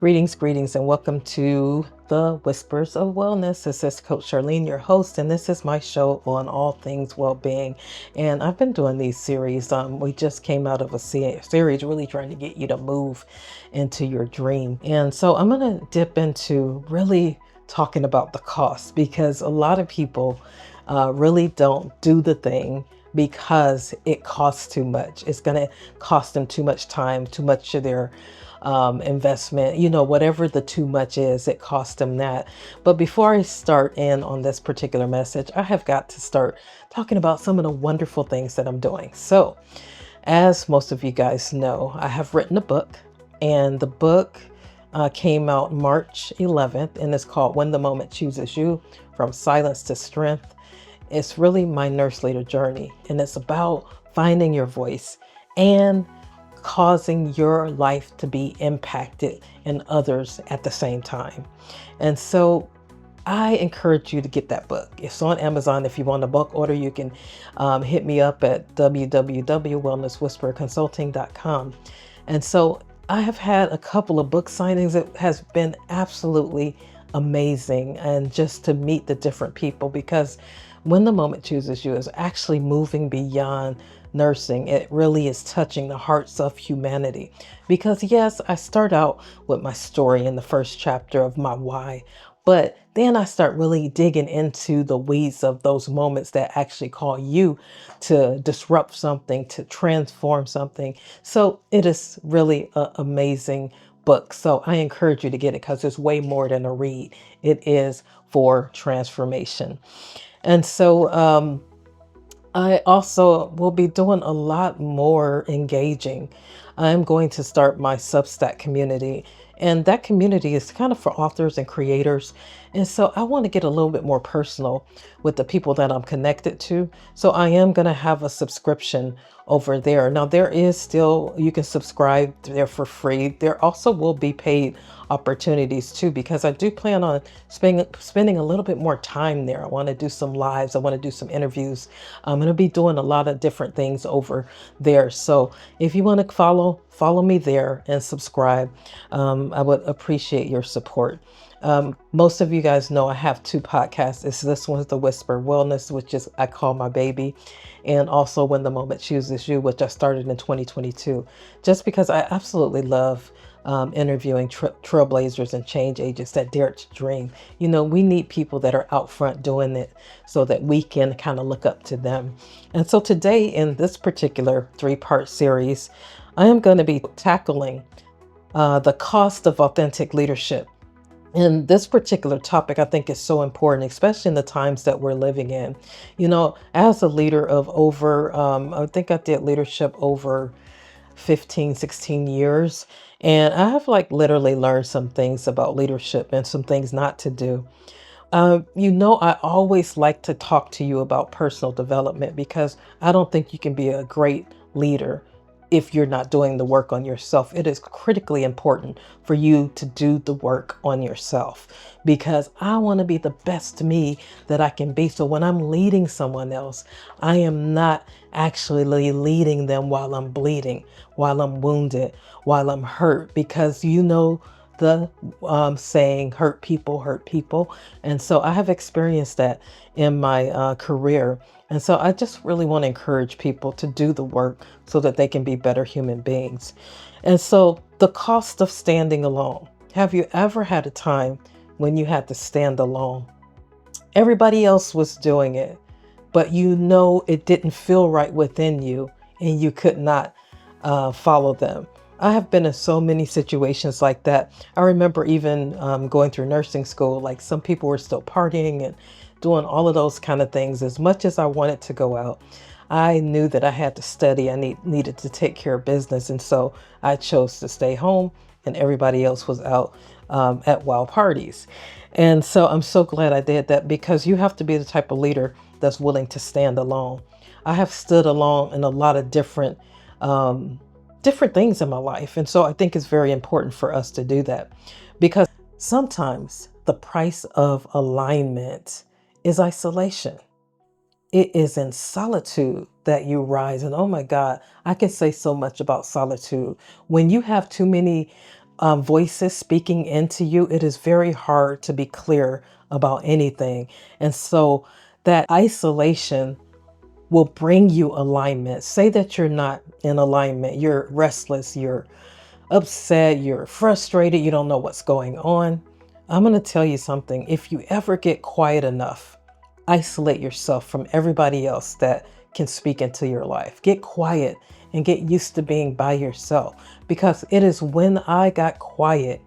Greetings, and welcome to the Whispers of Wellness. This is Coach Charlene, your host, and this is my show on all things well-being. And I've been doing these series. We just came out of a series really trying to get you to move into your dream. And so I'm going to dip into really talking about the cost, because a lot of people really don't do the thing because it costs too much. It's going to cost them too much time, too much of their investment, whatever the too much is, it costs them that. But before I start in on this particular message, I have got to start talking about some of the wonderful things that I'm doing. So, as most of you guys know, I have written a book, and the book came out March 11th, and it's called When the Moment Chooses You: From Silence to Strength. It's really my nurse leader journey, and it's about finding your voice and causing your life to be impacted in others at the same time. And so I encourage you to get that book. It's on Amazon. If you want a book order, you can hit me up at www.wellnesswhisperconsulting.com. And so I have had a couple of book signings. It has been absolutely amazing, and just to meet the different people, because When the Moment Chooses You is actually moving beyond nursing. It really is touching the hearts of humanity, because yes, I start out with my story in the first chapter of my why, but then I start really digging into the weeds of those moments that actually call you to disrupt something, to transform something. So it is really an amazing book. So I encourage you to get it, because it's way more than a read. It is for transformation. And so I also will be doing a lot more engaging. I'm going to start my Substack community, and that community is kind of for authors and creators. And so I want to get a little bit more personal with the people that I'm connected to. So I am going to have a subscription over there. Now, there is still, you can subscribe there for free. There also will be paid opportunities too, because I do plan on spending a little bit more time there. I want to do some lives. I want to do some interviews. I'm going to be doing a lot of different things over there. So if you want to follow me there and subscribe, I would appreciate your support. Most of you guys know I have two podcasts. This one's The Whisper Wellness, which is I call my baby, and also When the Moment Chooses You, which I started in 2022, just because I absolutely love interviewing trailblazers and change agents that dare to dream. We need people that are out front doing it so that we can kind of look up to them. And so today, in this particular 3-part series, I am going to be tackling the cost of authentic leadership. And this particular topic, I think, is so important, especially in the times that we're living in. As a leader of over, I think I did leadership over 15, 16 years. And I have literally learned some things about leadership and some things not to do. I always like to talk to you about personal development, because I don't think you can be a great leader if you're not doing the work on yourself. It is critically important for you to do the work on yourself, because I want to be the best me that I can be. So when I'm leading someone else, I am not actually leading them while I'm bleeding, while I'm wounded, while I'm hurt, because the saying, hurt people hurt people. And so I have experienced that in my career. And so I just really want to encourage people to do the work so that they can be better human beings. And so the cost of standing alone. Have you ever had a time when you had to stand alone? Everybody else was doing it, but it didn't feel right within you, and you could not follow them. I have been in so many situations like that. I remember even going through nursing school, like some people were still partying and doing all of those kind of things. As much as I wanted to go out, I knew that I had to study. I needed to take care of business. And so I chose to stay home, and everybody else was out at wild parties. And so I'm so glad I did that, because you have to be the type of leader that's willing to stand alone. I have stood alone in a lot of different things in my life. And so I think it's very important for us to do that, because sometimes the price of alignment is isolation. It is in solitude that you rise. And oh my God, I can say so much about solitude. When you have too many voices speaking into you, it is very hard to be clear about anything. And so that isolation will bring you alignment. Say that you're not in alignment, you're restless, you're upset, you're frustrated, you don't know what's going on. I'm going to tell you something. If you ever get quiet enough, isolate yourself from everybody else that can speak into your life. Get quiet and get used to being by yourself, because it is when I got quiet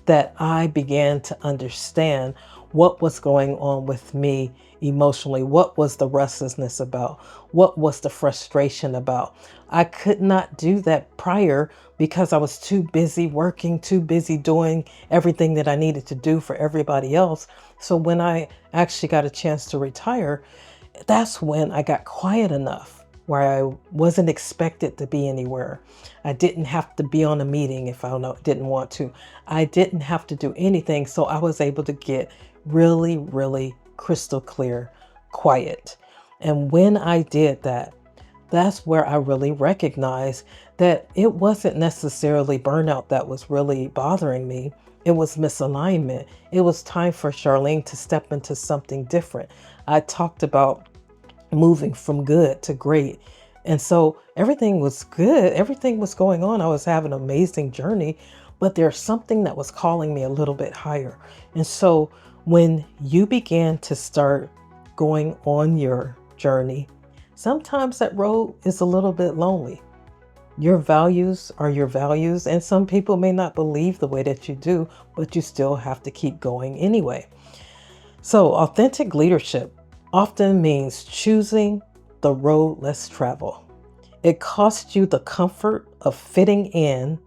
that I began to understand what was going on with me emotionally. What was the restlessness about? What was the frustration about? I could not do that prior because I was too busy working, too busy doing everything that I needed to do for everybody else. So when I actually got a chance to retire, that's when I got quiet enough where I wasn't expected to be anywhere. I didn't have to be on a meeting if I didn't want to. I didn't have to do anything. So I was able to get really, really crystal clear, quiet. And when I did that, that's where I really recognized that it wasn't necessarily burnout that was really bothering me. It was misalignment. It was time for Charlene to step into something different. I talked about moving from good to great. And so everything was good. Everything was going on. I was having an amazing journey, but there's something that was calling me a little bit higher. And so when you began to start going on your journey, sometimes that road is a little bit lonely. Your values are your values, and some people may not believe the way that you do, but you still have to keep going anyway. So, authentic leadership often means choosing the road less traveled. It costs you the comfort of fitting in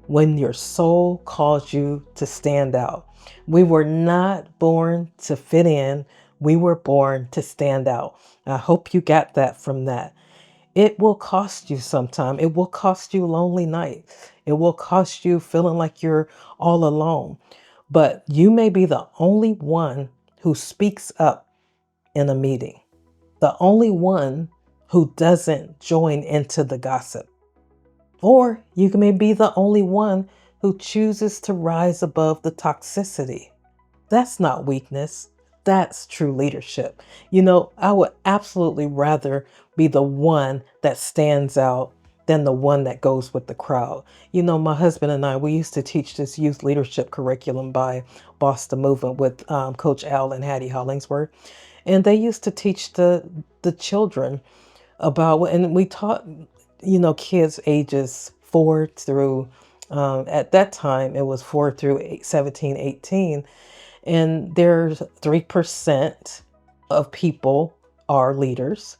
when your soul calls you to stand out. We were not born to fit in, we were born to stand out. I hope you got that from that. It will cost you sometime. It will cost you lonely nights. It will cost you feeling like you're all alone. But you may be the only one who speaks up in a meeting, the only one who doesn't join into the gossip. Or you may be the only one who chooses to rise above the toxicity. That's not weakness. That's true leadership. I would absolutely rather be the one that stands out than the one that goes with the crowd. My husband and I, we used to teach this youth leadership curriculum by Boston Movement with Coach Al and Hattie Hollingsworth. And they used to teach the children about, and we taught, kids ages 4 through, at that time, it was 4 through 17, 18. And there's 3% of people are leaders,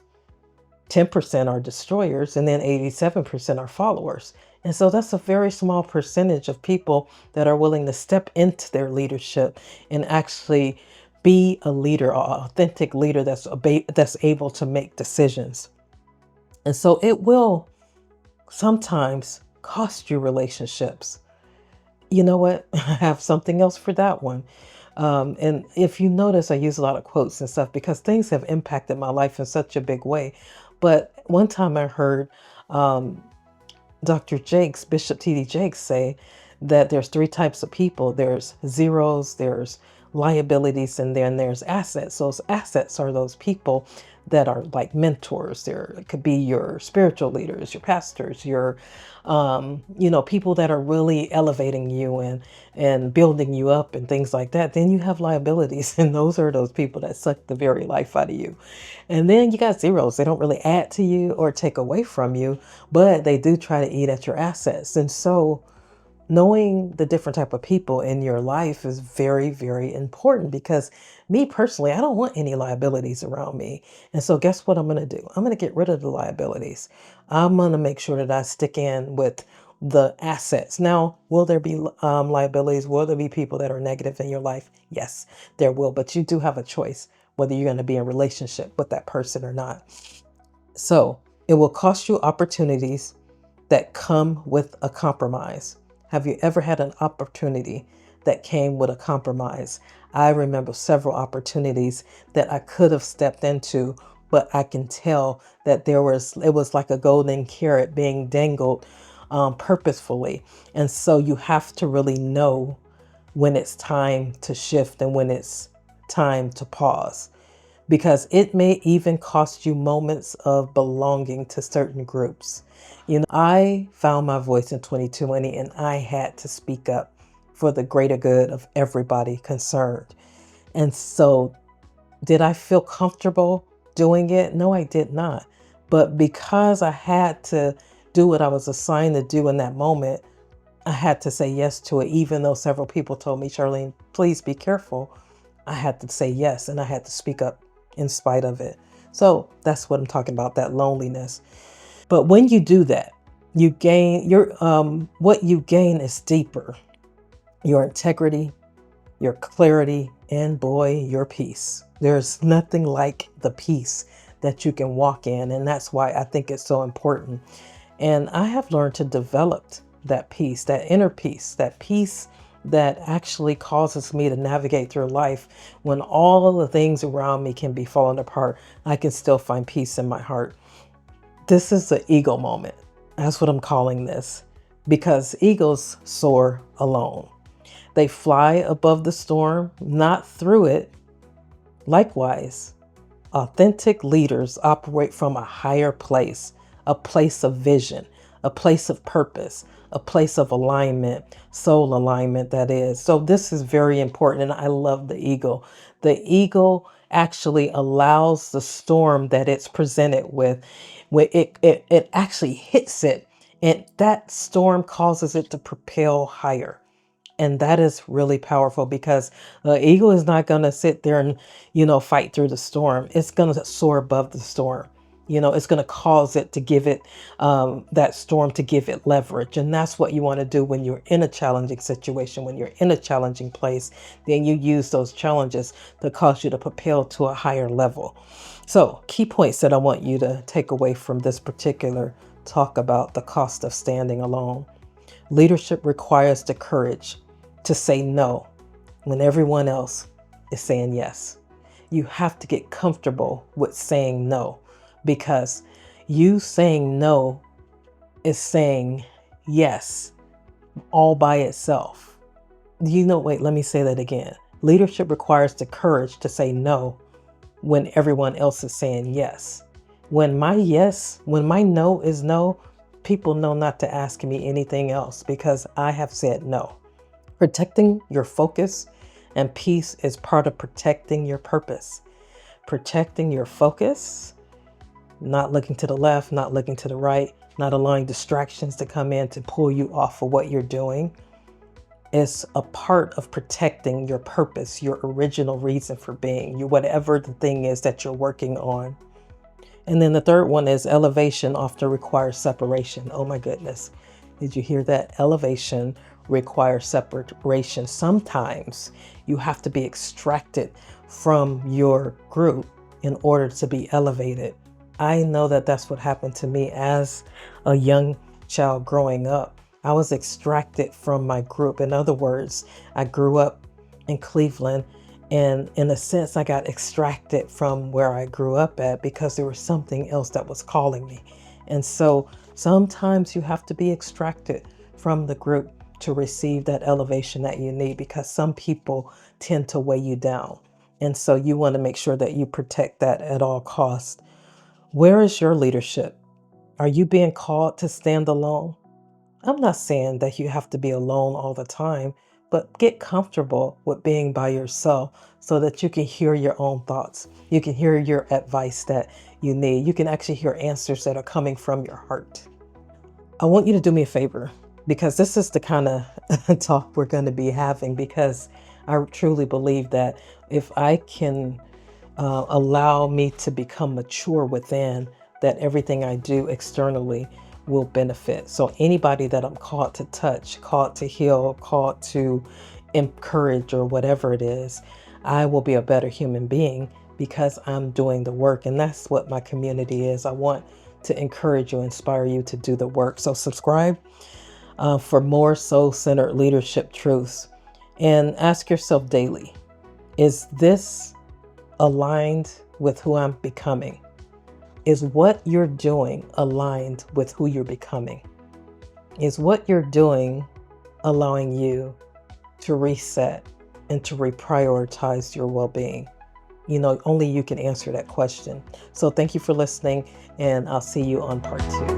10% are destroyers, and then 87% are followers. And so that's a very small percentage of people that are willing to step into their leadership and actually be a leader, an authentic leader that's able to make decisions. And so it will sometimes cost you relationships. You know what? I have something else for that one. And if you notice, I use a lot of quotes and stuff because things have impacted my life in such a big way. But one time I heard Dr. Jakes, Bishop T.D. Jakes, say that there's 3 types of people. There's zeros, there's liabilities, and then there's assets. Those assets are those people that are like mentors. It could be your spiritual leaders, your pastors, your people that are really elevating you and building you up and things like that. Then you have liabilities, and those are those people that suck the very life out of you. And then you got zeros. They don't really add to you or take away from you, but they do try to eat at your assets. And so knowing the different type of people in your life is very, very important, because me personally, I don't want any liabilities around me. And so guess what I'm going to do? I'm going to get rid of the liabilities. I'm going to make sure that I stick in with the assets. Now, will there be liabilities? Will there be people that are negative in your life? Yes, there will. But you do have a choice whether you're going to be in relationship with that person or not. So it will cost you opportunities that come with a compromise. Have you ever had an opportunity that came with a compromise? I remember several opportunities that I could have stepped into, but I can tell that it was like a golden carrot being dangled purposefully. And so you have to really know when it's time to shift and when it's time to pause, because it may even cost you moments of belonging to certain groups. I found my voice in 2020 and I had to speak up for the greater good of everybody concerned. And so, did I feel comfortable doing it? No, I did not. But because I had to do what I was assigned to do in that moment, I had to say yes to it, even though several people told me, Charlene, please be careful. I had to say yes and I had to speak up in spite of it. So that's what I'm talking about, that loneliness. But when you do that, you gain what you gain is deeper. Your integrity, your clarity, and boy, your peace. There's nothing like the peace that you can walk in. And that's why I think it's so important. And I have learned to develop that peace, that inner peace, that peace that actually causes me to navigate through life when all of the things around me can be falling apart. I can still find peace in my heart. This is the eagle moment. That's what I'm calling this, because eagles soar alone. They fly above the storm, not through it. Likewise, authentic leaders operate from a higher place, a place of vision, a place of purpose, a place of alignment, soul alignment, that is. So this is very important. And I love the eagle. The eagle actually allows the storm that it's presented with, when it actually hits it, and that storm causes it to propel higher. And that is really powerful, because the eagle is not going to sit there and, fight through the storm. It's going to soar above the storm. It's going to cause it to give it, that storm to give it leverage. And that's what you want to do when you're in a challenging situation, when you're in a challenging place. Then you use those challenges to cause you to propel to a higher level. So, key points that I want you to take away from this particular talk about the cost of standing alone. Leadership requires the courage to say no when everyone else is saying yes. You have to get comfortable with saying no, because you saying no is saying yes all by itself. Wait, let me say that again. Leadership requires the courage to say no when everyone else is saying yes. When my no is no, people know not to ask me anything else, because I have said no. Protecting your focus and peace is part of protecting your purpose. Protecting your focus, not looking to the left, not looking to the right, not allowing distractions to come in to pull you off of what you're doing, is a part of protecting your purpose, your original reason for being, whatever the thing is that you're working on. And then the third one is elevation often requires separation. Oh my goodness. Did you hear that? Elevation requires separation. Sometimes you have to be extracted from your group in order to be elevated. I know that that's what happened to me as a young child growing up. I was extracted from my group. In other words, I grew up in Cleveland, and in a sense, I got extracted from where I grew up at because there was something else that was calling me. And so sometimes you have to be extracted from the group to receive that elevation that you need, because some people tend to weigh you down. And so you want to make sure that you protect that at all costs. Where is your leadership? Are you being called to stand alone? I'm not saying that you have to be alone all the time, but get comfortable with being by yourself so that you can hear your own thoughts. You can hear your advice that you need. You can actually hear answers that are coming from your heart. I want you to do me a favor, because this is the kind of talk we're going to be having, because I truly believe that if I can allow me to become mature within, that everything I do externally will benefit. So anybody that I'm called to touch, called to heal, called to encourage, or whatever it is, I will be a better human being because I'm doing the work. And that's what my community is. I want to encourage you, inspire you to do the work. So subscribe for more soul-centered leadership truths, and ask yourself daily, is this aligned with who I'm becoming? Is what you're doing aligned with who you're becoming? Is what you're doing allowing you to reset and to reprioritize your well-being? Only you can answer that question. So thank you for listening, and I'll see you on part 2.